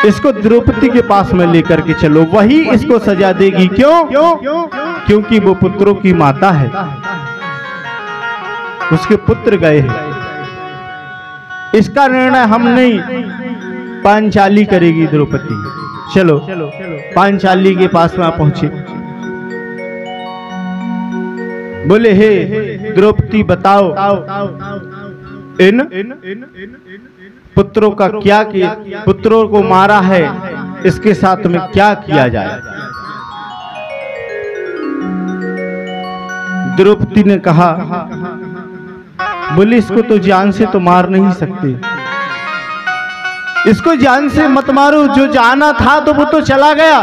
इसको द्रौपदी के पास में लेकर के चलो, वही इसको सजा देगी। क्यों? क्योंकि वो पुत्रों की माता है, उसके पुत्र गए हैं। इसका निर्णय हम नहीं, पांचाली करेगी द्रौपदी। चलो पांचाली के पास में पहुंचे। बोले हे द्रौपदी बताओ इन पुत्रों का क्या किया, पुत्रों को मारा है, इसके साथ में क्या किया जाए। द्रौपदी ने कहा, बोले इसको तो जान से तो मार नहीं सकते, इसको जान से मत मारो, जो जाना था तो वो तो चला गया,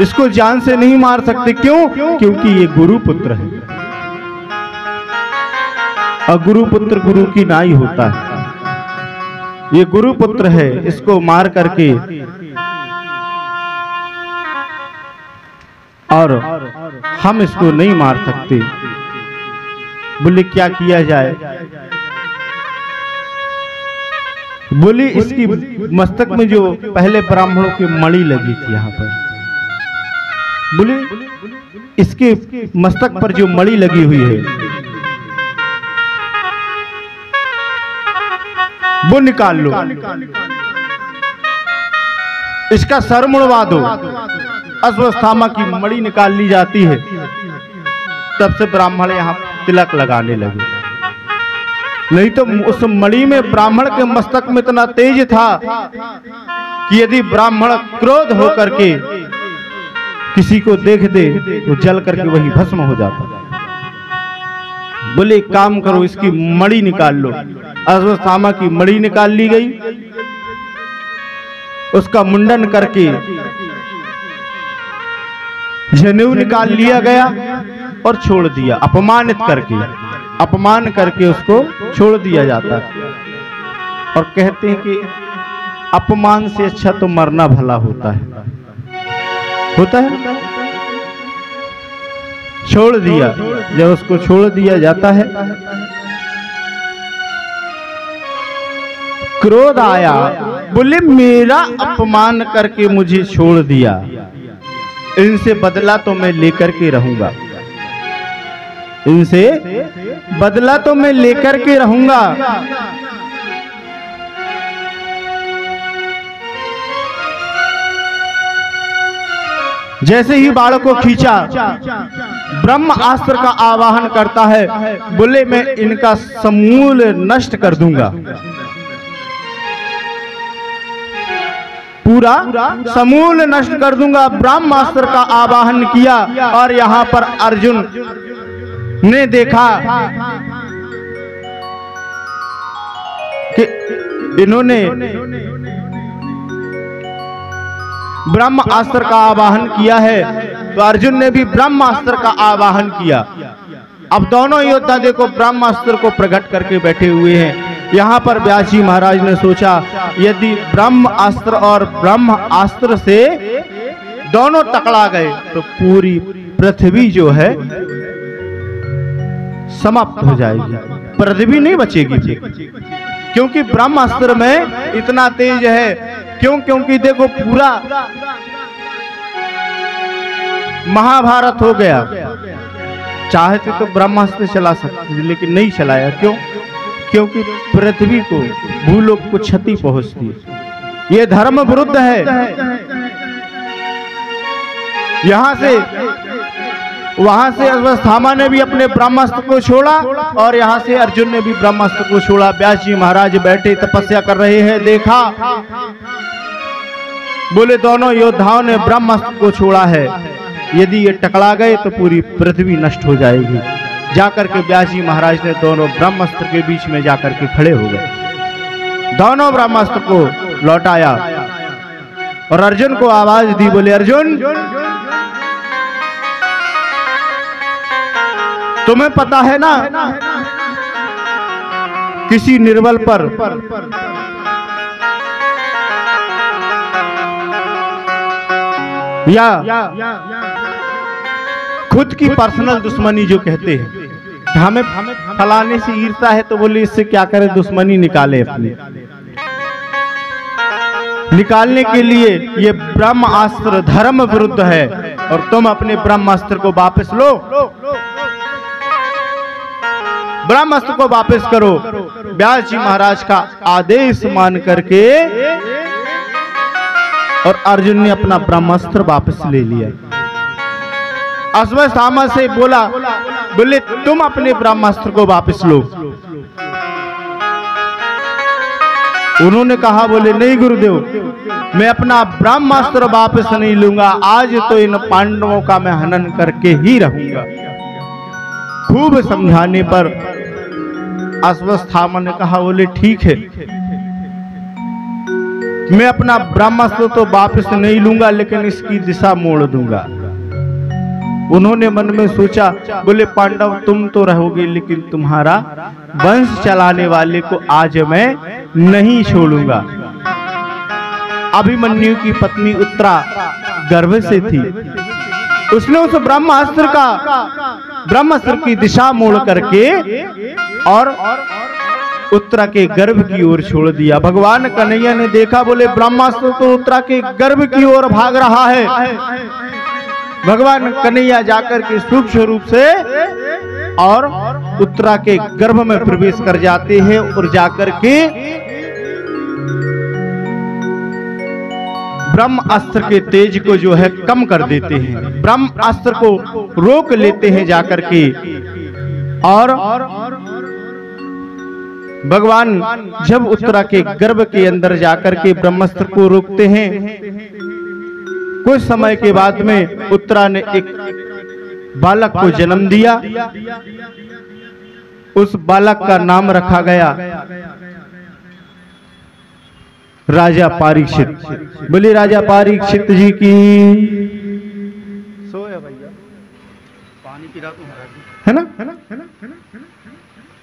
इसको जान से नहीं मार सकते। क्यों? क्योंकि ये गुरु पुत्र है, और गुरु पुत्र गुरु की नाई होता है। ये गुरु पुत्र है, इसको मार करके और हम इसको नहीं मार सकते। बोले क्या किया जाए? बोली इसकी मस्तक में जो पहले ब्राह्मणों की मणि लगी थी यहाँ पर, बोले इसके मस्तक पर जो मणि लगी हुई है वो निकाल लो, इसका सर मुड़वा दो। अश्वत्थामा की मणि निकाल ली जाती है। तब से ब्राह्मण यहाँ तिलक लगाने लगे। नहीं तो उस मणि में ब्राह्मण के मस्तक में इतना तेज था कि यदि ब्राह्मण क्रोध होकर के किसी को देख दे तो जल करके वही भस्म हो जाता। बोले एक काम करो, इसकी मणि निकाल लो। अश्वत्थामा की मणि निकाल ली गई, उसका मुंडन करके जनेऊ निकाल लिया गया और छोड़ दिया, अपमान करके उसको छोड़ दिया जाता है। और कहते हैं कि अपमान से अच्छा तो मरना भला होता है, छोड़ दिया। जब उसको छोड़ दिया जाता है, क्रोध आया, बोले मेरा अपमान करके मुझे छोड़ दिया, इनसे बदला तो मैं लेकर के रहूंगा, इनसे बदला तो मैं लेकर के रहूंगा। जैसे ही बाण को खींचा, ब्रह्म अस्त्र का आवाहन करता है, बोले मैं इनका समूल नष्ट कर दूंगा, पूरा समूल नष्ट कर दूंगा। ब्रह्मास्त्र का आवाहन किया और यहाँ पर अर्जुन ने देखा कि इन्होंने ब्रह्मास्त्र का आवाहन किया है, तो अर्जुन ने भी ब्रह्मास्त्र का आवाहन किया। अब दोनों योद्धा देखो ब्रह्मास्त्र को प्रकट करके बैठे हुए हैं। यहाँ पर व्यास जी महाराज ने सोचा, यदि ब्रह्मास्त्र और ब्रह्मास्त्र से दोनों टकरा गए तो पूरी पृथ्वी जो है समाप्त हो जाएगी, पृथ्वी नहीं बचेगी, क्योंकि ब्रह्मास्त्र में इतना तेज है। क्यों? क्योंकि देखो पूरा महाभारत हो गया। चाहते तो ब्रह्मास्त्र चला सकते, लेकिन नहीं चलाया। क्यों? क्योंकि पृथ्वी को, भूलोक को क्षति पहुंचती है, ये धर्म विरुद्ध है। यहां से वहां से अश्वत्थामा ने भी अपने ब्रह्मास्त्र को छोड़ा और यहां से अर्जुन ने भी ब्रह्मास्त्र को छोड़ा। व्यास जी महाराज बैठे तपस्या कर रहे हैं, देखा, बोले दोनों योद्धाओं ने ब्रह्मास्त्र को छोड़ा है, यदि ये टकरा गए तो पूरी पृथ्वी नष्ट हो जाएगी। जाकर के व्यास जी महाराज ने दोनों ब्रह्मास्त्र के बीच में जाकर के खड़े हो गए, दोनों ब्रह्मास्त्र को लौटाया और अर्जुन को आवाज दी, बोले अर्जुन तुम्हें पता है ना, किसी निर्बल पर या खुद की पर्सनल दुश्मनी जो कहते हैं, हमें फलाने से ईर्ष्या है तो बोले इससे क्या करें, दुश्मनी निकाले अपनी। निकालने के लिए ये ब्रह्मास्त्र धर्म विरुद्ध है और तुम अपने ब्रह्मास्त्र को वापस लो, ब्रह्मास्त्र को वापस करो। व्यास जी महाराज का आदेश मान करके और अर्जुन ने अपना ब्रह्मास्त्र वापस ले लिया। अश्वत्थामा से बोले तुम अपने ब्रह्मास्त्र को वापस लो। उन्होंने कहा, बोले नहीं गुरुदेव, मैं अपना ब्रह्मास्त्र वापस नहीं लूंगा, आज तो इन पांडवों का मैं हनन करके ही रहूंगा। खूब समझाने पर अश्वत्थामा ने कहा, बोले ठीक है, मैं अपना ब्रह्मास्त्र तो वापस नहीं लूंगा, लेकिन इसकी दिशा मोड़ दूंगा। उन्होंने मन में सोचा, बोले पांडव तुम तो रहोगे, लेकिन तुम्हारा वंश चलाने वाले को आज मैं नहीं छोड़ूंगा। अभिमन्यु की पत्नी उत्तरा गर्भ से थी, उसने उस ब्रह्मास्त्र की दिशा मोड़ करके और उत्तरा के गर्भ की ओर छोड़ दिया। भगवान कन्हैया ने देखा, बोले ब्रह्मास्त्र तो उत्तरा के गर्भ की ओर भाग रहा है। भगवान कन्हैया जाकर के सूक्ष्म रूप से और उत्तरा के गर्भ में प्रवेश कर जाते हैं और जाकर के ब्रह्मास्त्र के तेज को जो है कम कर देते हैं, ब्रह्मास्त्र को रोक लेते हैं जाकर के। और भगवान जब उत्तरा के गर्भ के अंदर जाकर के ब्रह्मास्त्र को रोकते हैं, कुछ समय के बाद में उत्तरा ने एक बालक को जन्म दिया। उस बालक का नाम रखा गया राजा परीक्षित। बोले राजा परीक्षित जी की सोया भैया, पानी पिला दूं, है ना?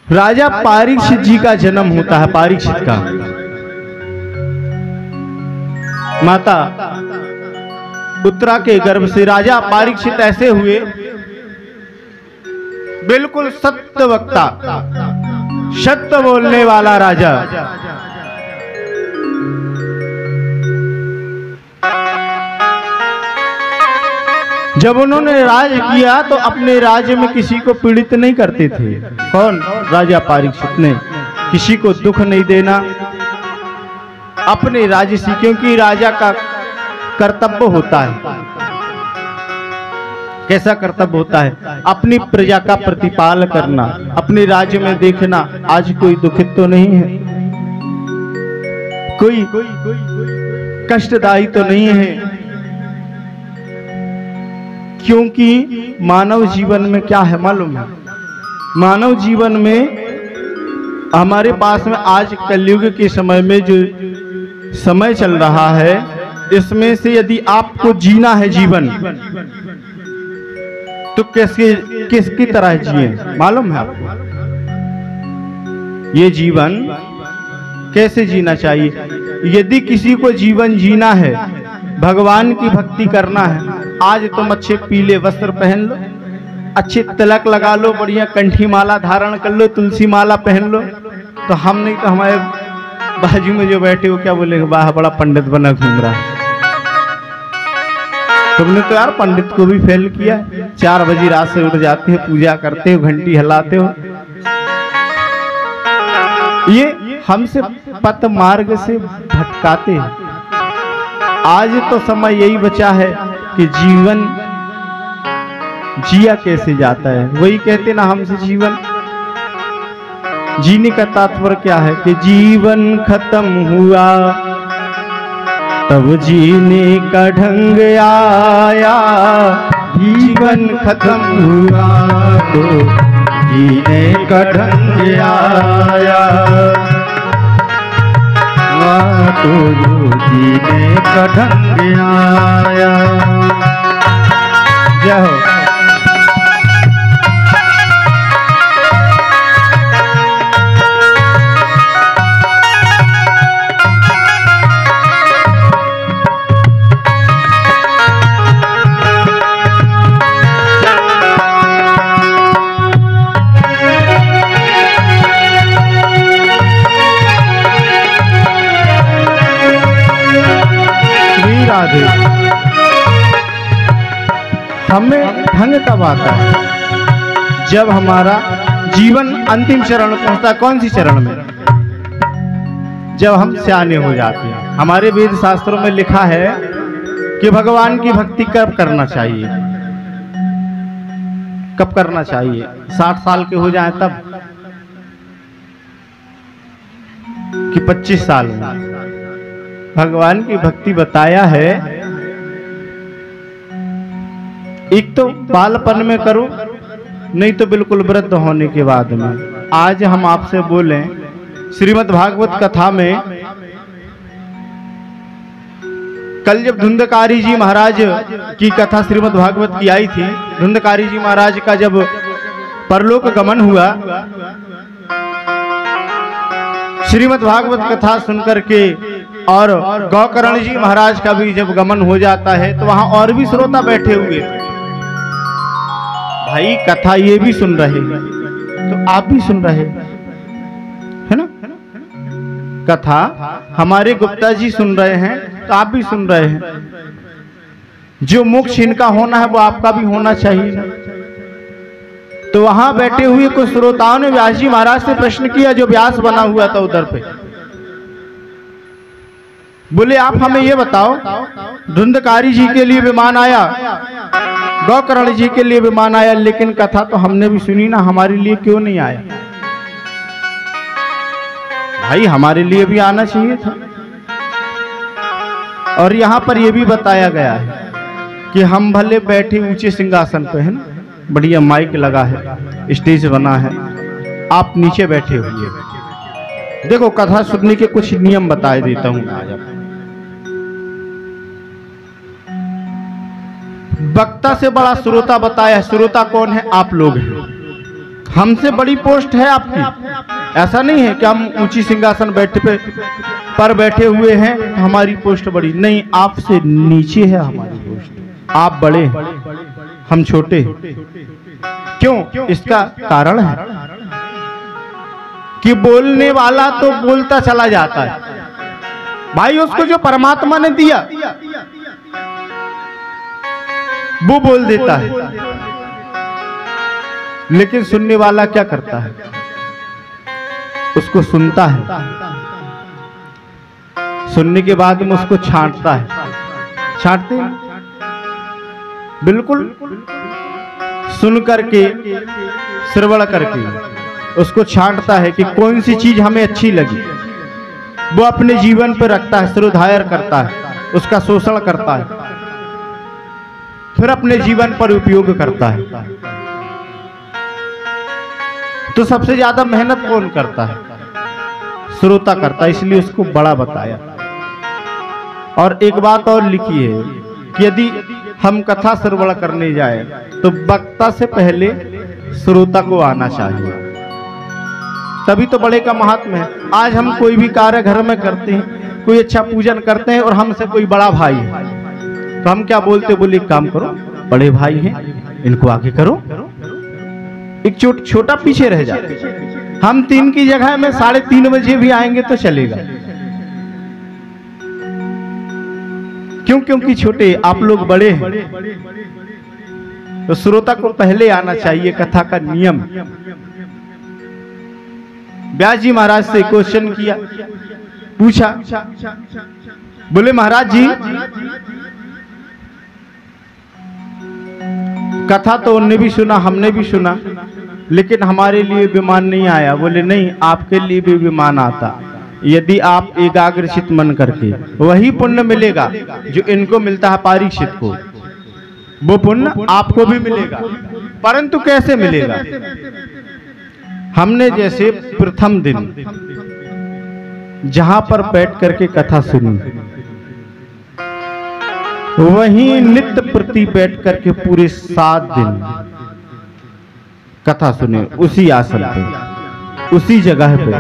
राजा परीक्षित जी का जन्म होता है। परीक्षित का माता उत्तरा के गर्भ से राजा परीक्षित ऐसे हुए, बिल्कुल सत्य वक्ता, सत्य बोलने वाला राजा। जब उन्होंने राज किया तो अपने राज्य में किसी को पीड़ित नहीं करते थे। कौन? राजा परीक्षित ने किसी को दुख नहीं देना अपने राज्य से, क्योंकि राजा का कर्तव्य होता है। कैसा कर्तव्य होता है? अपनी प्रजा का प्रतिपाल करना, अपने राज्य में देखना आज कोई दुखित तो नहीं है, कोई कष्टदायी तो नहीं है। क्योंकि मानव जीवन में क्या है मालूम है? मानव जीवन में हमारे पास में आज कलयुग के समय में जो समय चल रहा है, इसमें से यदि आपको जीना है जीवन, तो किसकी तरह जिए मालूम है आपको? ये जीवन कैसे जीना चाहिए? यदि किसी को जीवन जीना है, भगवान की भक्ति करना है, आज तुम अच्छे पीले वस्त्र पहन लो, अच्छे तिलक लगा लो, बढ़िया कंठी माला धारण कर लो, तुलसी माला पहन लो। तो हम नहीं तो हमारे बाजू में जो बैठे हो क्या बोलेंगे, वाह बड़ा पंडित बना घूम रहा है। तुमने तो यार पंडित को भी फेल किया। 4 बजे रात से उठ जाते हो, पूजा करते हो, घंटी हिलाते हो। ये हमसे पथ मार्ग से भटकाते हैं। आज तो समय यही बचा है कि जीवन जिया कैसे जाता है, वही कहते ना हमसे जीवन जीने का तात्पर्य क्या है कि जीवन खत्म हुआ तब जीने का ढंग आया, जीवन खत्म हुआ तो जीने का ढंग आया, तो जीने का ढंग आया। जय हो। राधे। हमें ढंग कब आता है? जब हमारा जीवन अंतिम चरण में पहुंचता है। कौन सी चरण में? जब हम सियाने हो जाते हैं। हमारे वेद शास्त्रों में लिखा है कि भगवान की भक्ति कब करना चाहिए, कब करना चाहिए? 60 साल के हो जाएं तब, कि 25 साल में? भगवान की भक्ति बताया है, एक तो बालपन में करो, नहीं तो बिल्कुल वृद्ध होने के बाद में। आज हम आपसे बोलें, श्रीमद् भागवत कथा में कल जब धुंधकारी जी महाराज की कथा श्रीमद् भागवत की आई थी, धुंधकारी जी महाराज का जब परलोक गमन हुआ, श्रीमद् भागवत कथा सुनकर के, और गौकर्ण जी महाराज का भी जब गमन हो जाता है तो वहां और भी श्रोता बैठे हुए थे। भाई कथा ये भी सुन रहे, तो आप भी सुन रहे, है ना? कथा हमारे गुप्ता जी सुन रहे हैं तो आप भी सुन रहे हैं। जो मोक्ष इनका होना है वो आपका भी होना चाहिए ना? तो वहां बैठे हुए कुछ श्रोताओं ने व्यास जी महाराज से प्रश्न किया, जो व्यास बना हुआ था उधर पे। बोले आप हमें ये बताओ, धुंधकारी जी के लिए विमान आया, गौकर्ण जी के लिए विमान आया, लेकिन कथा तो हमने भी सुनी ना, हमारे लिए क्यों नहीं आया? भाई हमारे लिए भी आना चाहिए था। और यहां पर यह भी बताया गया है कि हम भले बैठे ऊंचे सिंहासन पे, है ना, बढ़िया माइक लगा है, स्टेज बना है, आप नीचे बैठे हुए। देखो कथा सुनने के कुछ नियम बताए देता हूं आज आपको। वक्ता से बड़ा श्रोता बताया। श्रोता कौन है? आप लोग हैं। हमसे बड़ी पोस्ट है आपकी। ऐसा नहीं है कि हम ऊंची सिंहासन पर बैठे हुए हैं, हमारी पोस्ट बड़ी नहीं, आपसे नीचे है हमारी पोस्ट। आप बड़े हैं, हम छोटे। क्यों? इसका कारण है कि बोलने वाला तो बोलता चला जाता है भाई, उसको जो परमात्मा ने दिया वो बोल देता है, लेकिन सुनने वाला क्या करता है? उसको सुनता है, सुनने के बाद में उसको छांटता है। छांटते हैं बिल्कुल, सुन करके, श्रवण करके उसको छांटता है कि कौन सी चीज हमें अच्छी लगी, वो अपने जीवन पर रखता है, सिरोधार्य करता है, उसका शोषण करता है, फिर अपने जीवन पर उपयोग करता है। तो सबसे ज्यादा मेहनत कौन करता है? श्रोता करता है, इसलिए उसको बड़ा बताया। और एक बात और लिखी है कि यदि हम कथा श्रवण करने जाए तो वक्ता से पहले श्रोता को आना चाहिए, तभी तो बड़े का महात्म्य है। आज हम कोई भी कार्य घर में करते हैं, कोई अच्छा पूजन करते हैं और हमसे कोई बड़ा भाई है, तो हम क्या बोलते? बोले काम करो, बड़े भाई हैं, इनको आगे करो। एक छोटा पीछे रह जाते। हम 3 की जगह में 3:30 बजे भी आएंगे तो चलेगा। क्यों? क्योंकि छोटे, आप लोग बड़े हैं। तो श्रोता को पहले आना चाहिए, कथा का नियम। व्यास जी महाराज से क्वेश्चन किया, पूछा, बोले महाराज जी कथा तो उनने भी सुना, हमने भी सुना, लेकिन हमारे लिए विमान नहीं आया। बोले नहीं, आपके लिए भी विमान आता, यदि आप एकाग्रचित मन करके, वही पुण्य मिलेगा जो इनको मिलता है परीक्षित को, वो पुण्य आपको भी मिलेगा। परंतु कैसे मिलेगा? हमने जैसे प्रथम दिन जहां पर बैठ करके कथा सुनी, वहीं नित्य प्रति बैठ करके पूरे 7 दिन कथा सुने, उसी आसन पे, उसी जगह पे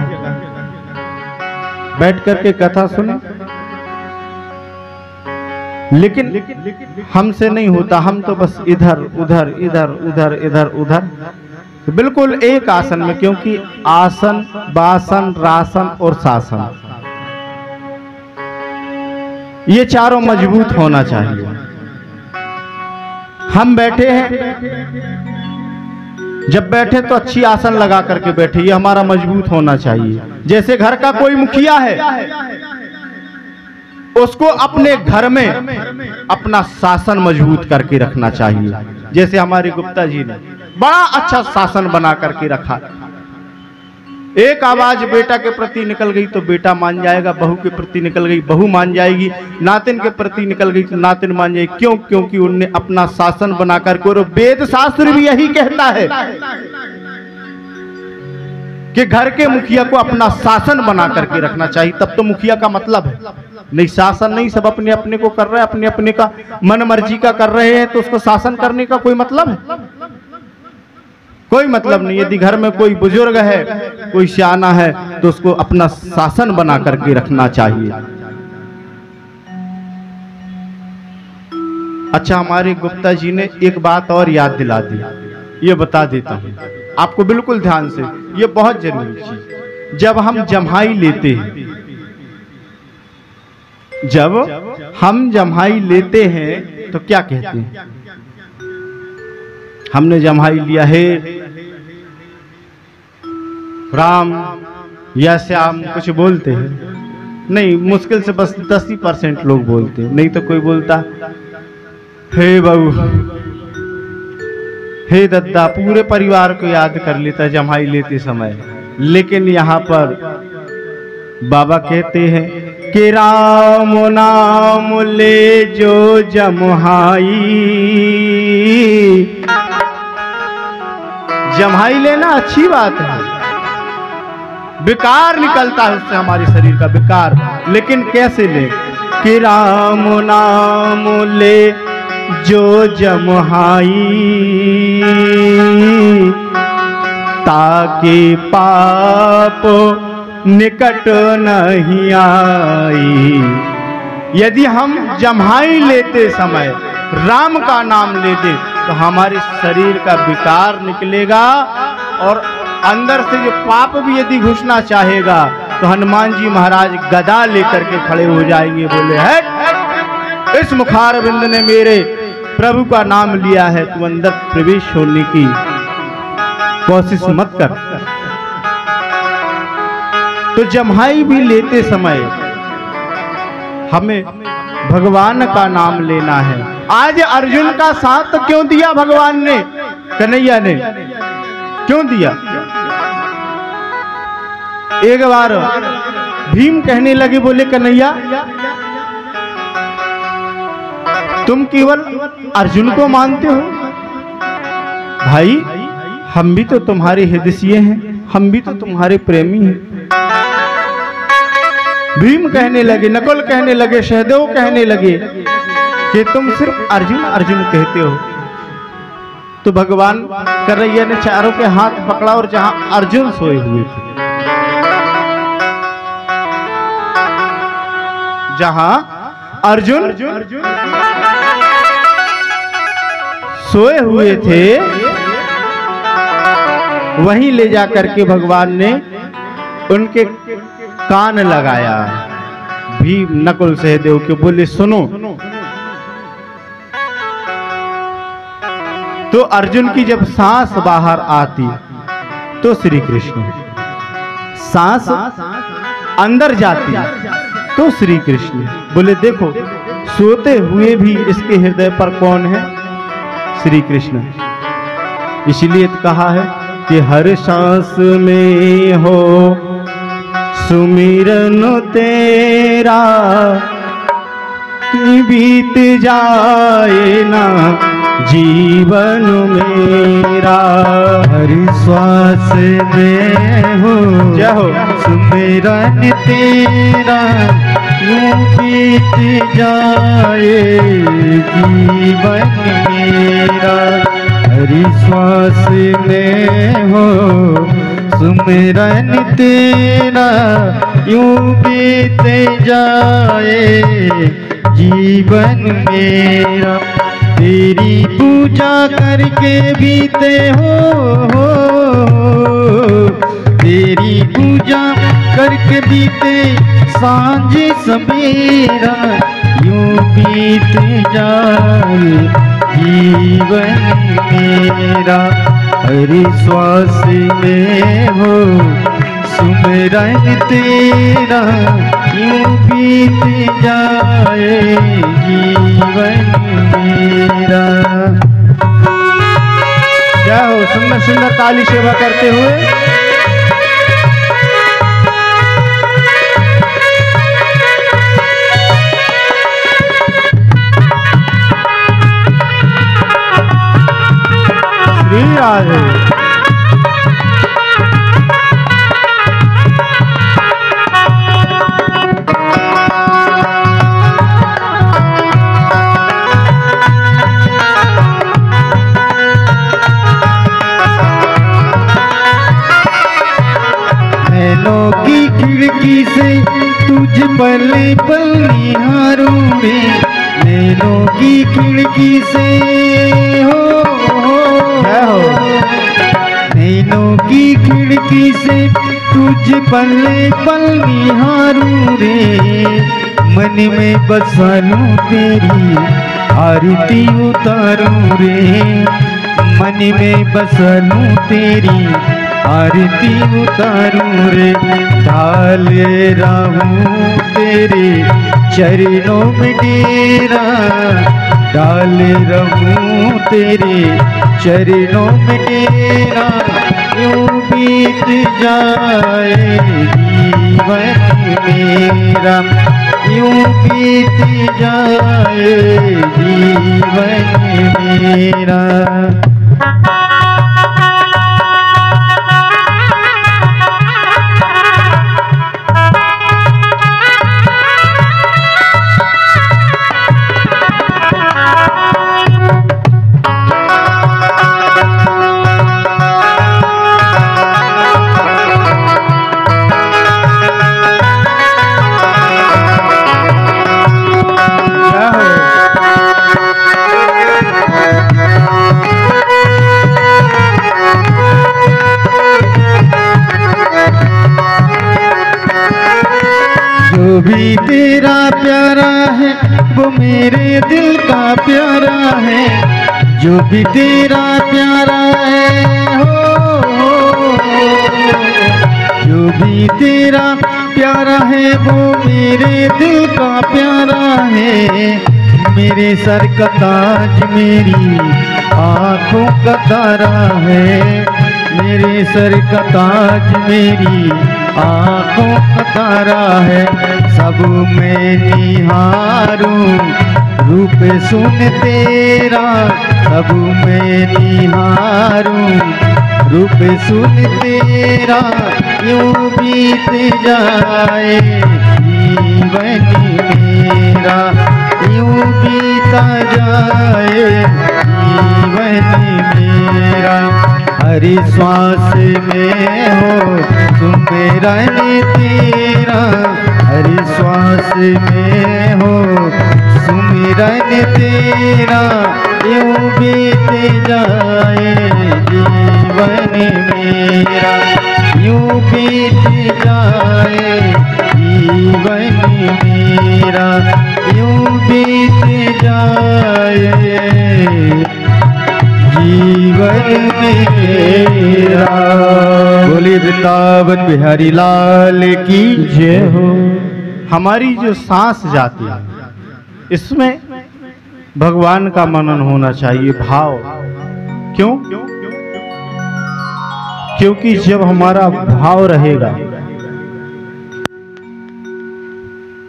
बैठ करके कथा सुने। लेकिन हमसे नहीं होता, हम तो बस इधर उधर इधर उधर इधर उधर, बिल्कुल एक आसन में। क्योंकि आसन, वासन, रासन और शासन, ये चारों मजबूत होना चाहिए। हम बैठे हैं, जब बैठे तो अच्छी आसन लगा करके बैठे, ये हमारा मजबूत होना चाहिए। जैसे घर का कोई मुखिया है, उसको अपने घर में अपना शासन मजबूत करके रखना चाहिए। जैसे हमारे गुप्ता जी ने बड़ा अच्छा शासन बना करके रखा। एक आवाज बेटा के प्रति निकल गई तो बेटा मान जाएगा, बहू के प्रति निकल गई बहू मान जाएगी, नातिन के प्रति निकल गई तो नातिन मान जाएगी। क्यों? क्योंकि उनने अपना शासन बना करके, और वेद शास्त्र भी यही कहता है कि घर के मुखिया को अपना शासन बना करके रखना चाहिए। तब तो मुखिया का मतलब है, नहीं शासन नहीं, सब अपने अपने को कर रहे हैं, अपने अपने का मन मर्जी का कर रहे हैं, तो उसको शासन करने का कोई मतलब है? कोई मतलब नहीं। यदि घर में कोई बुजुर्ग है, कोई सियाना है, तो उसको अपना शासन बना करके रखना चाहिए। अच्छा, हमारे गुप्ता जी ने एक बात और याद दिला दी, ये बता देता हूं आपको बिल्कुल ध्यान से, ये बहुत जरूरी चीज। जब हम जम्हाई लेते हैं, जब हम जम्हाई लेते हैं तो क्या कहते हैं? हमने जम्हाई लिया है राम या श्याम, कुछ बोलते हैं नहीं, मुश्किल से बस 10% लोग बोलते हैं, नहीं तो कोई बोलता हे बहू, हे दद्दा, पूरे परिवार को याद कर लेता जम्हाई लेते समय। लेकिन यहाँ पर बाबा कहते हैं कि राम नाम ले जो जम्हाई, जम्हाई लेना अच्छी बात है, विकार निकलता है उससे हमारे शरीर का विकार। लेकिन कैसे ले? कि राम नाम ले जो जम्हाई, ताकि पाप निकट नहीं आई। यदि हम जम्हाई लेते समय राम का नाम लेते तो हमारे शरीर का विकार निकलेगा, और अंदर से जो पाप भी यदि घुसना चाहेगा तो हनुमान जी महाराज गदा लेकर के खड़े हो जाएंगे, बोले हट, इस मुखारविंद ने मेरे प्रभु का नाम लिया है, तू अंदर प्रवेश होने की कोशिश मत कर। तो जम्हाई भी लेते समय हमें भगवान का नाम लेना है। आज अर्जुन का साथ क्यों दिया भगवान ने, कन्हैया ने क्यों दिया? एक बार भीम कहने लगे, बोले कन्हैया तुम केवल अर्जुन को मानते हो, भाई हम भी तो तुम्हारे हितैषी हैं, हम भी तो तुम्हारे प्रेमी हैं। भीम कहने लगे, नकुल कहने लगे, सहदेव कहने लगे कि तुम सिर्फ अर्जुन अर्जुन कहते हो। तो भगवान कन्हैया ने चारों के हाथ पकड़ा और जहां अर्जुन सोए हुए थे, जहां अर्जुन सोए हुए थे, वहीं ले जा करके भगवान ने उनके कान लगाया। भीम नकुल सहदेव के बोले सुनो। तो अर्जुन की जब सांस बाहर आती तो श्री कृष्ण, सांस अंदर जाती तो श्री कृष्ण। बोले देखो सोते हुए भी इसके हृदय पर कौन है? श्री कृष्ण। इसलिए तो कहा है कि हर सांस में हो सुमिरन तेरा, कि बीत जाए ना जीवन मेरा। हर श्वास में हो सुमिरन तेरा, यूं बीत जाए जीवन मेरा। हर श्वास में हो सुमिरन तेरा, यूं बीत जाए जीवन मेरा। तेरी पूजा करके बीते हो, तेरी पूजा करके बीते सांझ सवेरा। यूं बीत जाए जीवन मेरा। हर श्वास में हो सुमिरन तेरा, यूं बीत जाए जीवन मेरा। क्या हो, सुंदर सुंदर ताली सेवा करते हुए श्री राधे। नैनों की खिड़की से तुझ पल पल निहारूं रे, नैनों की खिड़की से हो नैनों की खिड़की से तुझ पल पल निहारूं रे। मन में बसा लूं तेरी आरती उतारूं रे, मन में बसा लूं तेरी आरती उतारूं रे। डाल रहूं तेरे चरणों में डेरा, डाल रहूं तेरे चरणों में डेरा। यूं बीत जाए जीवन मेरा, यूं बीत जाए जीवन मेरा। जो भी तेरा प्यारा है वो मेरे दिल का प्यारा है, जो भी तेरा प्यारा है हो। जो भी तेरा प्यारा है वो मेरे दिल का प्यारा है। मेरे सर का ताज मेरी आँखों का तारा है, मेरे सर का ताज मेरी आँखों का तारा है। सब मैं निहारूं रूप सुन तेरा, सब मैं निहारूं रूप सुन तेरा। यूं बीत जाए जीवन मेरा, यूं बीता जाए जीवन मेरा। हर श्वास में हो सुमिरन तेरा, हर श्वास में हो सुमिरन तेरा। यूं बीत जाए जीवन मेरा, यूं बीत जाए जीवन मेरा, यूं बीत जाए जीवन मेरा। बोले वृंदावन बिहारी लाल की जय हो। हमारी जो सांस जाती है इसमें भगवान का मनन होना चाहिए, भाव। क्यों? क्योंकि जब हमारा भाव रहेगा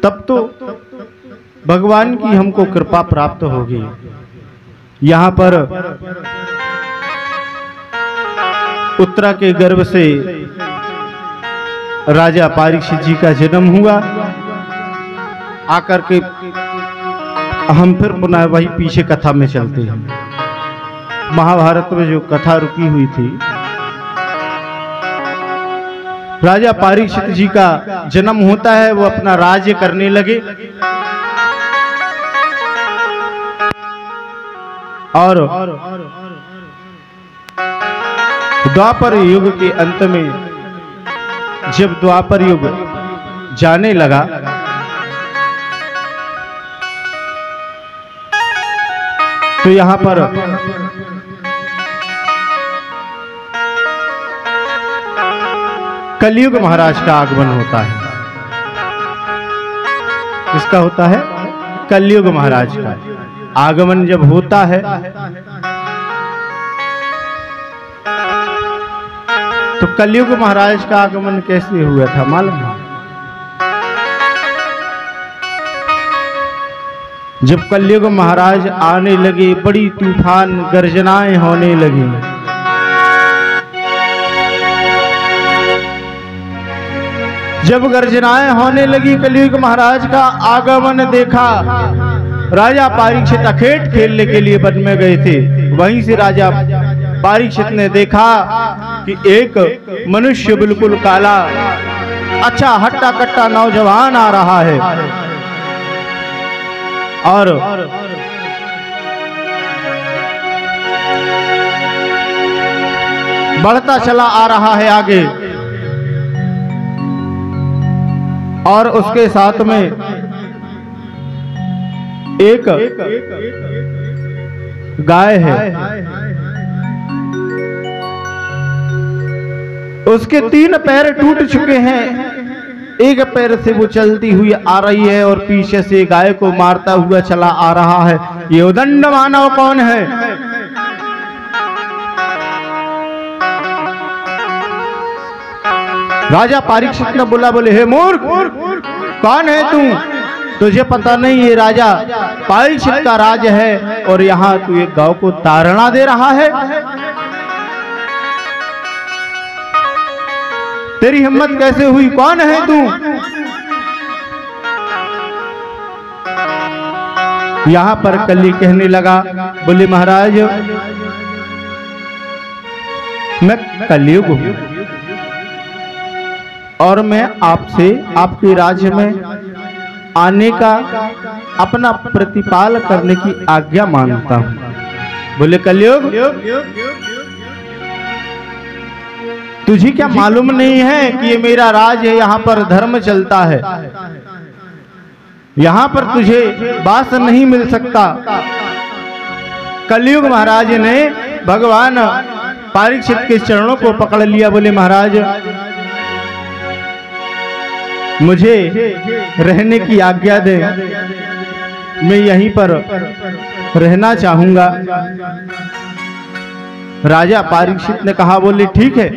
तब तो भगवान की हमको कृपा प्राप्त होगी। यहाँ पर उत्तरा के गर्भ से राजा परीक्षित जी का जन्म हुआ। आकर के हम फिर पुनः वही पीछे कथा में चलते हैं। महाभारत में जो कथा रुकी हुई थी, राजा परीक्षित जी का जन्म होता है, वो अपना राज्य करने लगे और द्वापर युग के अंत में जब द्वापर युग जाने लगा तो यहां पर कलयुग महाराज का आगमन होता है। किसका होता है? कलयुग महाराज का आगमन जब होता है तो कलयुग महाराज का आगमन कैसे हुआ था मालूम है? जब कलयुग महाराज आने लगे, बड़ी तूफान गर्जनाएं होने लगी। जब गर्जनाएं होने लगी, कलयुग महाराज का आगमन देखा। राजा परीक्षित अखेट खेलने के लिए वन में गए थे। वहीं से राजा परीक्षित ने देखा कि एक मनुष्य बिल्कुल काला, अच्छा हट्टा कट्टा नौजवान आ रहा है और बढ़ता चला आ रहा है आगे, और उसके साथ में एक गाय है। उसके 3 पैर टूट चुके हैं, एक पैर से वो चलती हुई आ रही है और पीछे से गाय को मारता हुआ चला आ रहा है। ये उदंड मानव कौन है? राजा परीक्षित ने बोला, बोले हे मूर्ख, कौन है तू? तुझे पता नहीं ये राजा परीक्षित का राज है और यहाँ तू एक गांव को ताड़ना दे रहा है? तेरी हिम्मत कैसे हुई? कौन है तू? यहां पर कली कहने लगा, बोले महाराज मैं कलयुग हूं और मैं आपसे आपके राज्य में आने का अपना प्रतिपाल करने की आज्ञा मांगता हूं। बोले कलयुग, तुझे क्या मालूम नहीं है कि ये मेरा राज है, यहाँ पर धर्म चलता है, यहाँ पर तुझे वास नहीं मिल सकता। कलयुग महाराज ने भगवान परीक्षित के चरणों को पकड़ लिया। बोले महाराज मुझे रहने की आज्ञा दे, मैं यहीं पर रहना चाहूंगा। राजा परीक्षित ने कहा, बोले ठीक है,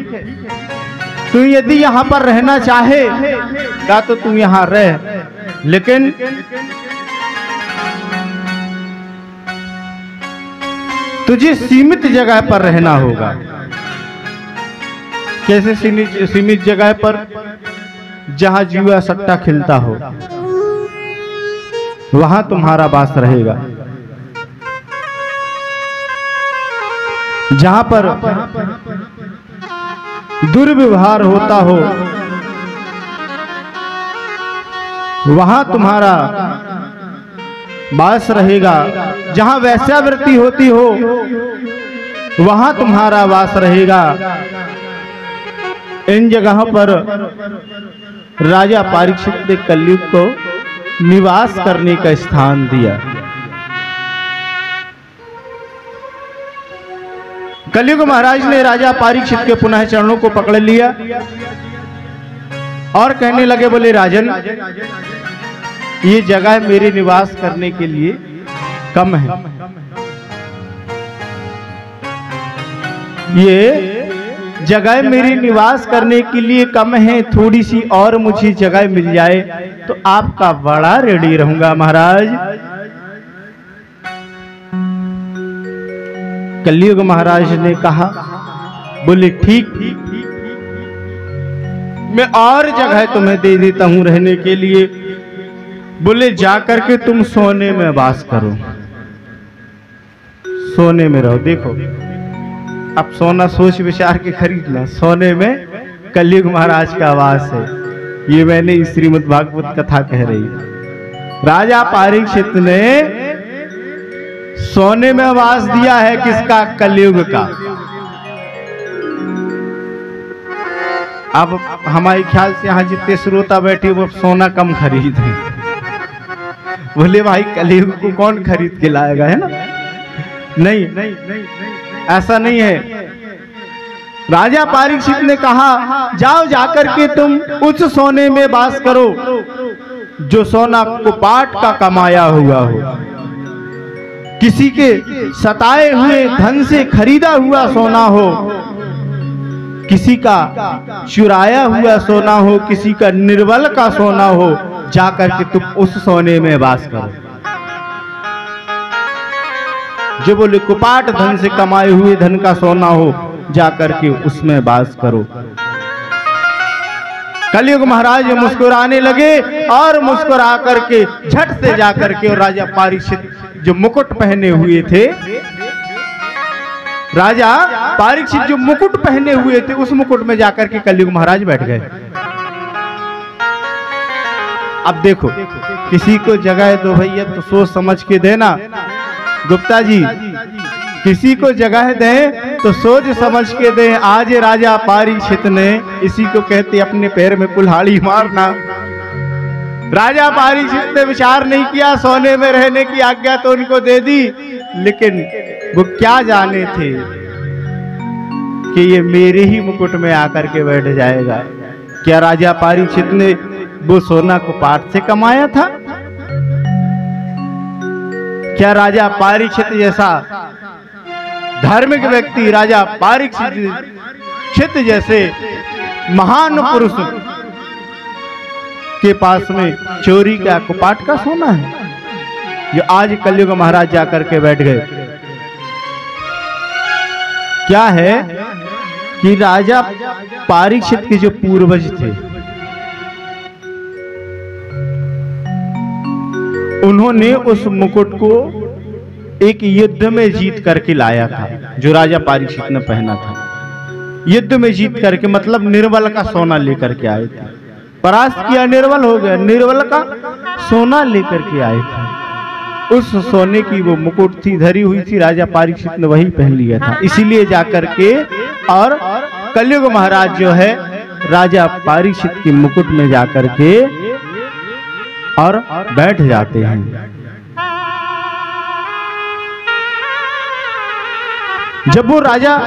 तू यदि यहाँ पर रहना चाहे क्या तो तू यहाँ रह, लेकिन तुझे सीमित जगह पर रहना होगा। कैसे सीमित जगह पर? जहां जुआ सट्टा खिलता हो वहां तुम्हारा वास रहेगा। जहां पर दुर्व्यवहार होता हो वहां तुम्हारा वास रहेगा। जहां वैश्यावृत्ति होती हो वहां तुम्हारा वास रहेगा। इन जगहों पर राजा परीक्षित ने कलयुग को निवास करने का स्थान दिया। कलयुग महाराज ने राजा परीक्षित के पुनः चरणों को पकड़ लिया और कहने लगे, बोले राजन ये जगह मेरे निवास करने के लिए कम है, ये जगह मेरे निवास करने के लिए कम है, थोड़ी सी और मुझे जगह मिल जाए तो आपका बड़ा रेडी रहूंगा महाराज। कलयुग महाराज ने कहा, बोले ठीक, मैं और जगह तुम्हें दे देता हूं रहने के लिए। बोले जाकर के तुम सोने में वास करो, सोने में रहो। देखो अब सोना सोच विचार के खरीदना, सोने में कलयुग महाराज का वास है। ये मैंने श्रीमद् भागवत कथा कह रही। राजा परीक्षित ने सोने में वास दिया है, किसका? कलयुग का। अब हमारे ख्याल से यहाँ जितने श्रोता बैठे वो सोना कम खरीदे। बोले भाई कलयुग को कौन खरीद के लाएगा, है ना? नहीं, ऐसा नहीं है। राजा परीक्षित ने कहा, जाओ जाकर के तुम उस सोने में वास करो जो सोना कुपाट का कमाया हुआ हो। किसी के सताए हुए धन से खरीदा हुआ सोना हो, किसी का चुराया हुआ सोना हो, किसी का निर्बल का सोना हो, जाकर के तुम उस सोने में वास करो। जो बोले कुपाट धन से कमाए हुए धन का सोना हो, जाकर के उसमें वास करो। कलयुग महाराज मुस्कुराने लगे और मुस्कुरा करके झट से जाकर के, और राजा परीक्षित जो मुकुट पहने हुए थे, राजा परीक्षित जो मुकुट पहने हुए थे, उस मुकुट में जाकर के कलयुग महाराज बैठ गए। अब देखो, किसी को जगह दो भैया तो सोच समझ के देना। गुप्ता जी, किसी को जगह दें तो सोच समझ के दें। आज राजा परीक्षित ने, इसी को कहते अपने पैर में कुल्हाड़ी मारना, राजा परीक्षित ने विचार नहीं किया, सोने में रहने की आज्ञा तो उनको दे दी, लेकिन वो क्या जाने थे कि ये मेरे ही मुकुट में आकर के बैठ जाएगा। क्या राजा परीक्षित ने वो सोना कुपाट से कमाया था? क्या राजा परीक्षित जैसा धार्मिक व्यक्ति, राजा परीक्षित जैसे महान पुरुष के पास में चोरी का कुपाट का सोना है, जो आज कलयुग महाराज जाकर के बैठ गए? क्या है कि राजा परीक्षित के जो पूर्वज थे, उन्होंने उस मुकुट को एक युद्ध में जीत करके लाया था, जो राजा परीक्षित ने पहना था। युद्ध में जीत करके मतलब निर्बल का सोना लेकर के आए थे। परास्त किया, निर्बल हो गया, निर्बल का सोना लेकर के आए थे। उस सोने की वो मुकुट थी, धरी हुई थी, राजा परीक्षित ने वही पहन लिया था। इसीलिए जाकर के और कलयुग महाराज जो है राजा परीक्षित के मुकुट में जाकर के और बैठ जाते हैं। जब वो राजा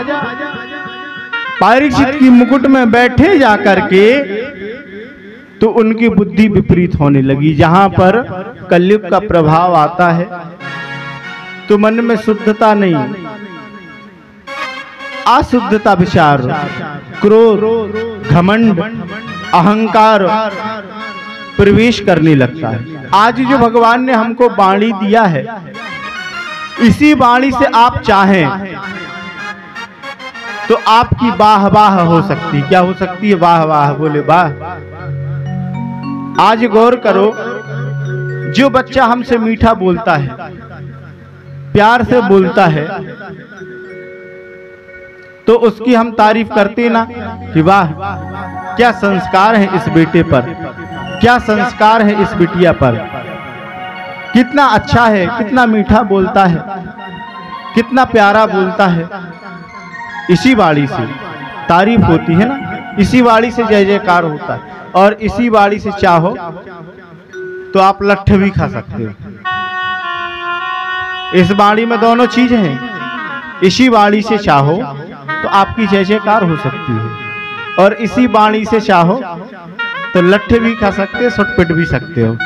परीक्षित की मुकुट में बैठे जाकर के, तो उनकी बुद्धि विपरीत होने लगी। जहां पर कलयुग का प्रभाव आता है तो मन में शुद्धता नहीं, अशुद्धता विचार, क्रोध, घमंड, अहंकार प्रवेश करने लगता है। आज जो भगवान ने हमको वाणी दिया है, इसी वाणी से आप चाहें तो आपकी वाह वाह हो सकती। क्या हो सकती है? वाह वाह। बोले वाह। आज गौर करो, जो बच्चा हमसे मीठा बोलता है, प्यार से बोलता है, तो उसकी हम तारीफ करते ना कि वाह, क्या संस्कार है इस बेटे पर, क्या संस्कार है इस बिटिया पर, कितना अच्छा है, कितना मीठा बोलता है, कितना प्यारा बोलता है। इसी वाणी से तारीफ होती है ना, इसी वाणी से जय जयकार होता है। और इसी वाणी से चाहो तो आप लट्ठ भी खा सकते हो। इस वाणी में दोनों चीज हैं। इसी वाणी से चाहो तो आपकी जय जयकार हो सकती है, और इसी वाणी से चाहो तो लट्ठ भी खा सकते हो, सुटपिट भी सकते हो।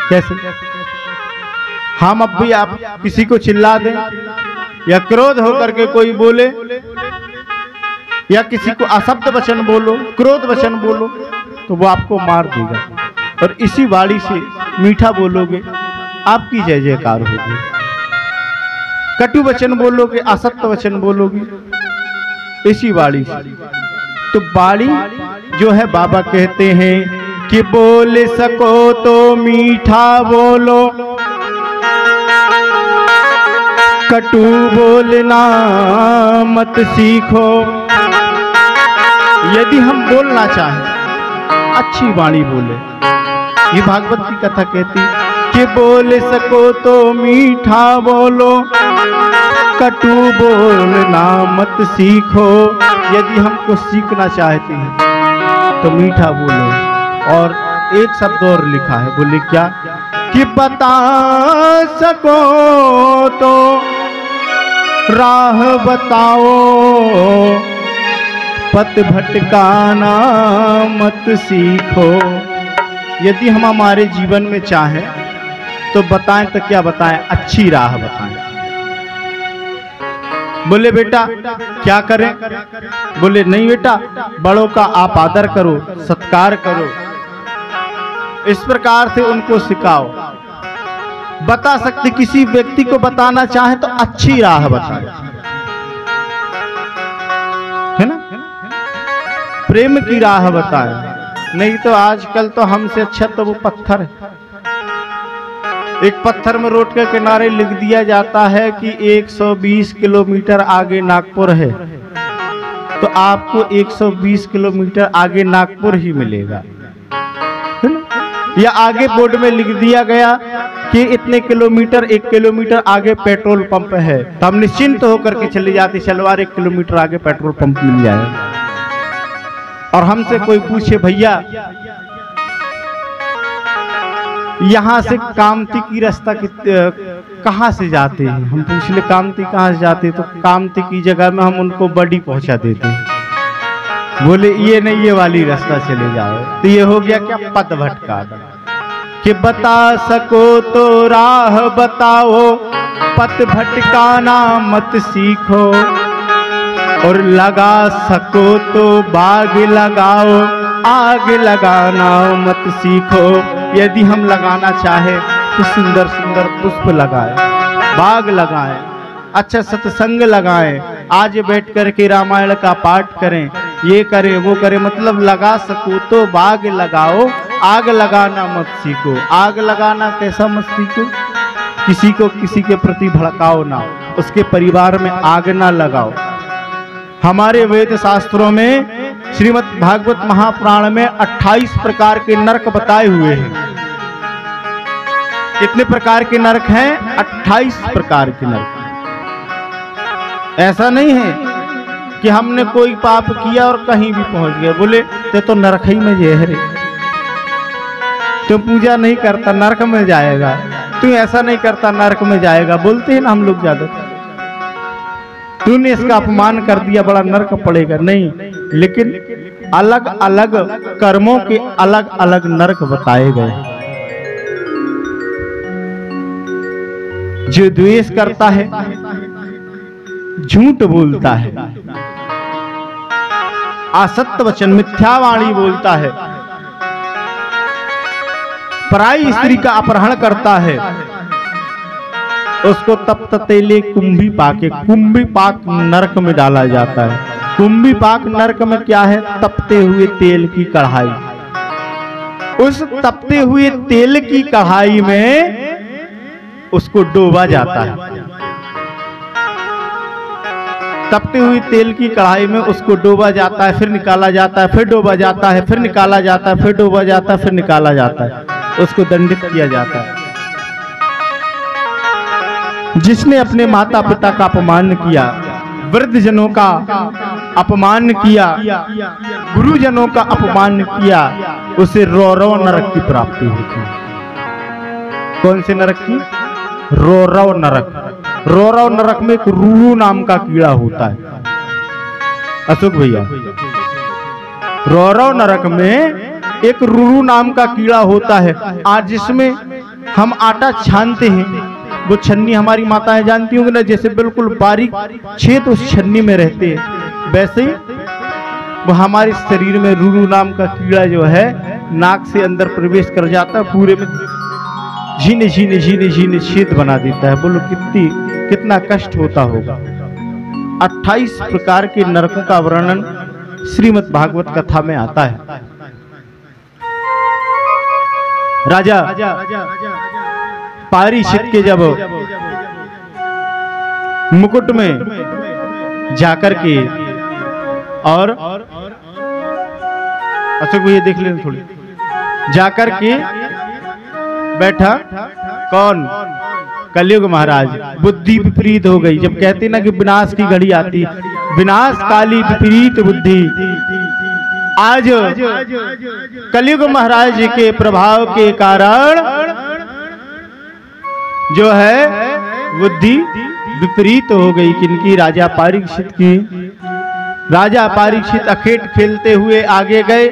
कैसे? हम अब भी आप किसी को चिल्ला दें या क्रोध होकर के कोई बोले या किसी को अशब्द वचन बोलो, क्रोध वचन बोलो, तो वो आपको मार देगा। और इसी वाणी से मीठा बोलोगे, आपकी जय जयकार होगी। कटु वचन बोलोगे, असत्य वचन बोलोगे, इसी वाणी से। तो वाणी जो है, बाबा कहते हैं कि बोल सको तो मीठा बोलो, कटु बोलना मत सीखो। यदि हम बोलना चाहें, अच्छी वाणी बोले। ये भागवत की कथा कहती कि बोल सको तो मीठा बोलो, कटु बोलना मत सीखो। यदि हमको सीखना चाहते हैं तो मीठा बोलो। और एक शब्द और लिखा है, बोले क्या? कि बता सको तो राह बताओ, पथ भटकाना मत सीखो। यदि हम हमारे जीवन में चाहें तो बताएं तो क्या बताएं, अच्छी राह बताएं। बोले बेटा क्या करें? बोले नहीं बेटा, बड़ों का आप आदर करो, सत्कार करो, इस प्रकार से उनको सिखाओ। बता सकते, किसी व्यक्ति को बताना चाहे तो अच्छी राह बताए, है ना, प्रेम की राह बताए। नहीं तो आजकल तो हमसे अच्छा तो वो पत्थर है। एक पत्थर में रोड के किनारे लिख दिया जाता है कि 120 किलोमीटर आगे नागपुर है, तो आपको 120 किलोमीटर आगे नागपुर ही मिलेगा, है ना। या आगे बोर्ड में लिख दिया गया कि इतने किलोमीटर, 1 किलोमीटर आगे पेट्रोल पंप है, तो हम निश्चिंत होकर के चले जाते, चलवार 1 किलोमीटर आगे पेट्रोल पंप मिल जाएगा। और हमसे कोई पूछे भैया यहाँ से कामती की रास्ता कहाँ से जाते हैं, हम पूछ ले कामती कहाँ से जाते, तो कामती की जगह में हम उनको बड़ी पहुंचा देते हैं। बोले ये नहीं, ये वाली रास्ता चले जाओ। तो ये हो गया क्या, पथ भटकाना। कि बता सको तो राह बताओ, पथ भटकाना मत सीखो, और लगा सको तो बाग लगाओ, आग लगाना मत सीखो। यदि हम लगाना चाहे तो सुंदर सुंदर पुष्प लगाए, बाग लगाएं, अच्छा सत्संग लगाएं, आज बैठ कर के रामायण का पाठ करें, ये करें वो करें, मतलब लगा सको तो बाग लगाओ, आग लगाना मत सीखो। आग लगाना कैसा मत सीखो, किसी को किसी के प्रति भड़काओ ना, उसके परिवार में आग ना लगाओ। हमारे वेद शास्त्रों में श्रीमद् भागवत महापुराण में 28 प्रकार के नरक बताए हुए हैं। कितने प्रकार के नरक हैं? 28 प्रकार के नरक। ऐसा नहीं है कि हमने कोई पाप किया और कहीं भी पहुंच गए, बोले तो नरक ही में ये है, तो पूजा नहीं करता नरक में जाएगा, तू ऐसा नहीं करता नरक में जाएगा, बोलते हैं ना हम लोग ज्यादा। तूने इसका अपमान कर दिया, बड़ा नरक पड़ेगा, नहीं। लेकिन अलग अलग कर्मों के अलग अलग नरक बताए गए। जो द्वेष करता है, झूठ बोलता है, असत्य वचन मिथ्यावाणी बोलता है, पराई स्त्री का अपहरण करता है, उसको तप्त तेले कुंभी पाक नरक में डाला जाता है। कुंभी पाक नरक में क्या है? तपते हुए तेल की कढ़ाई। उस तपते हुए तेल की कढ़ाई में उसको डोबा जाता है। तपते हुए तेल की कढ़ाई में उसको डोबा जाता है, फिर निकाला जाता है, फिर डोबा जाता है, फिर निकाला जाता है, फिर डोबा जाता है, फिर निकाला जाता है, उसको दंडित किया जाता है। जिसने अपने माता पिता का अपमान किया, वृद्ध जनों का अपमान किया, गुरुजनों का अपमान किया, उसे रौरव नरक की प्राप्ति होती है। कौन से नरक की? रौरव नरक। रौरव नरक में एक रूरू नाम का कीड़ा होता है। अशोक भैया, रौरव नरक में एक रूरू नाम का कीड़ा होता है, आज जिसमें हम आटा छानते हैं, वो छन्नी हमारी माताएं जानती होंगी ना, जैसे बिल्कुल बारीक छेद उस छन्नी में रहते हैं, वैसे ही वो हमारे शरीर में रूरू नाम का कीड़ा जो है नाक से अंदर प्रवेश कर जाता है, पूरे में झीने झीने झीने झीने छेद बना देता है। बोलो कितना कष्ट होता होगा। 28 प्रकार के नरकों का वर्णन श्रीमद् भागवत कथा में आता है। राजा पारीक्षित के जब मुकुट में जाकर के, और अशोक भैया देख लेना थोड़ी, जाकर के बैठा कौन? कलयुग महाराज। बुद्धि विपरीत हो गई। जब कहते ना कि विनाश की घड़ी आती, विनाश काली विपरीत बुद्धि, आज कलयुग महाराज जी के प्रभाव के कारण जो है बुद्धि विपरीत हो गई। किनकी? राजा परीक्षित की। राजा परीक्षित अखेट खेलते हुए आगे गए,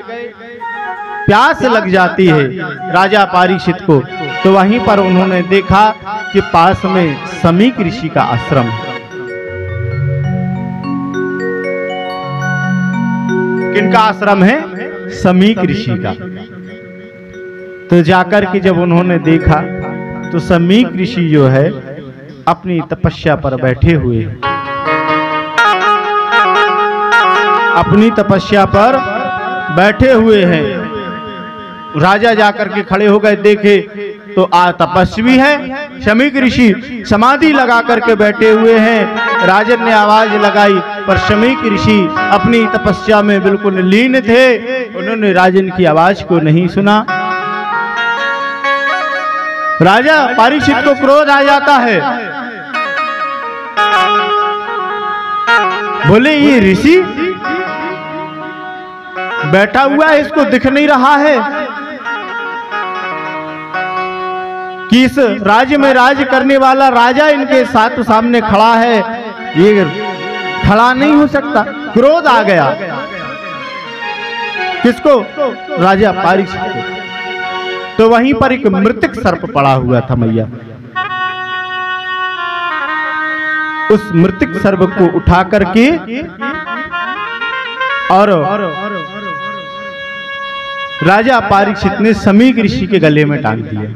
प्यास लग जाती है राजा परीक्षित को, तो वहीं पर उन्होंने देखा कि पास में समीक ऋषि का आश्रम है। किनका आश्रम है? समीक ऋषि का। तो जाकर के जब उन्होंने देखा तो समीक ऋषि जो है अपनी तपस्या पर बैठे हुए हैं, अपनी तपस्या पर बैठे हुए हैं। राजा जाकर के खड़े हो गए, देखे तो तपस्वी है समीक ऋषि, समाधि लगा करके बैठे हुए हैं। राजन ने आवाज लगाई पर समीक ऋषि अपनी तपस्या में बिल्कुल लीन थे, उन्होंने राजन की आवाज को नहीं सुना। राजा परीक्षित को क्रोध आ जाता है, बोले ये ऋषि बैठा हुआ है, इसको दिख नहीं रहा है कि इस राज्य में राज करने वाला राजा इनके साथ सामने खड़ा है, ये खड़ा नहीं हो सकता। क्रोध आ गया किसको? राजा परीक्षित को। तो वहीं पर एक मृतक सर्प पड़ा हुआ था मैया, उस मृतक सर्प को उठा करके और राजा परीक्षित ने समीक ऋषि के गले में टांग दिया।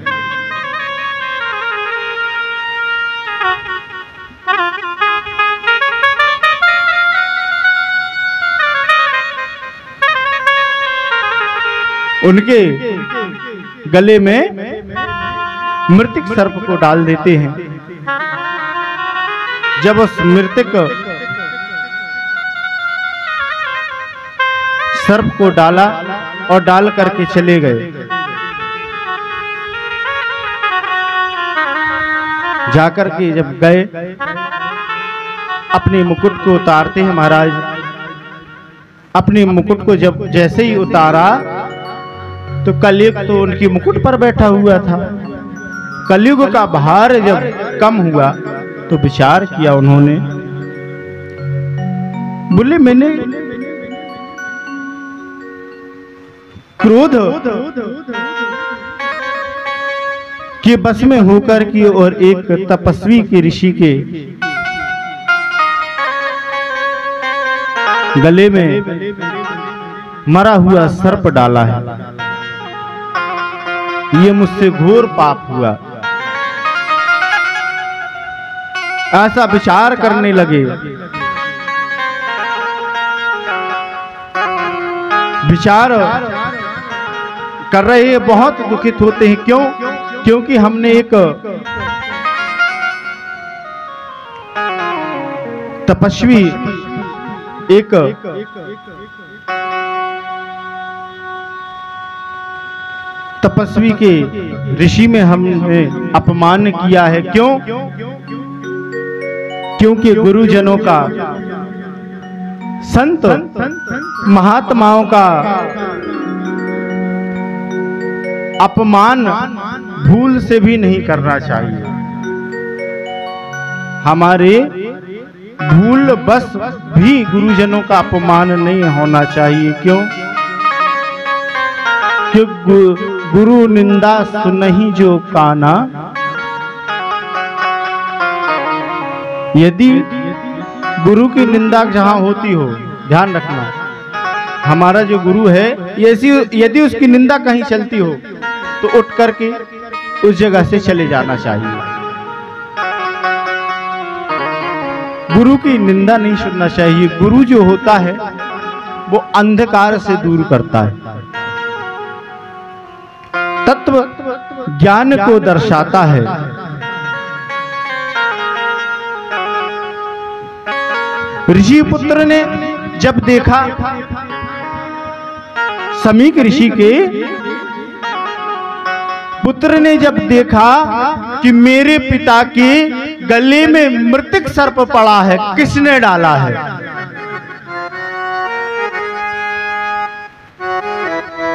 उनके गले में मृतक सर्प को डाल देते हैं। जब उस मृतक सर्प को डाला और डाल करके चले गए, जाकर के जब गए अपने मुकुट को उतारते हैं महाराज। अपने मुकुट को जब जैसे ही उतारा तो कलयुग तो उनकी मुकुट पर बैठा हुआ था। कलयुग का भार जब कम हुआ तो विचार किया उन्होंने, बोले मैंने क्रोध के बस में होकर की और एक तपस्वी के ऋषि के गले में मरा हुआ सर्प डाला है, ये मुझसे घोर पाप हुआ। ऐसा विचार करने लगे। विचार कर रहे हैं, बहुत दुखित होते हैं। क्यों? क्योंकि हमने एक तपस्वी, एक तपस्वी के ऋषि में हमने अपमान किया है। क्यों? क्योंकि गुरुजनों का, संत महात्माओं का अपमान भूल से भी नहीं करना चाहिए। हमारे भूल बस भी गुरुजनों का अपमान नहीं होना चाहिए। क्यों? क्योंकि गुरु निंदा सुनहि जो काना, यदि गुरु की निंदा जहां होती हो, ध्यान रखना, हमारा जो गुरु है यदि उसकी निंदा कहीं चलती हो तो उठ करके उस जगह से चले जाना चाहिए। गुरु की निंदा नहीं सुनना चाहिए। गुरु जो होता है वो अंधकार से दूर करता है, तत्व ज्ञान को दर्शाता है। ऋषि पुत्र ने जब देखा, समीक ऋषि के पुत्र ने जब देखा कि मेरे पिता के गले में मृतक सर्प पड़ा है, किसने डाला है?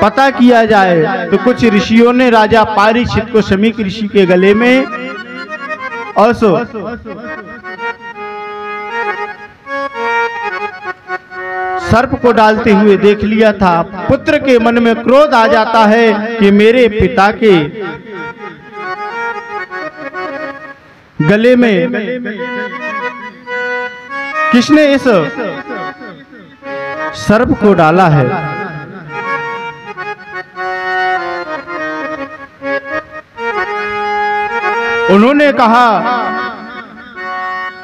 पता किया जाए तो कुछ ऋषियों ने राजा परीक्षित को समीक ऋषि के गले में और सर्प को डालते हुए देख लिया था। पुत्र के मन में क्रोध आ जाता है कि मेरे पिता के गले में किसने इस सर्प को डाला है। उन्होंने कहा,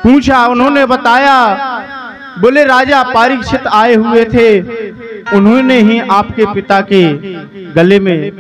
पूछा, उन्होंने बताया, बोले राजा परीक्षित आए हुए थे, उन्होंने ही आपके पिता के गले में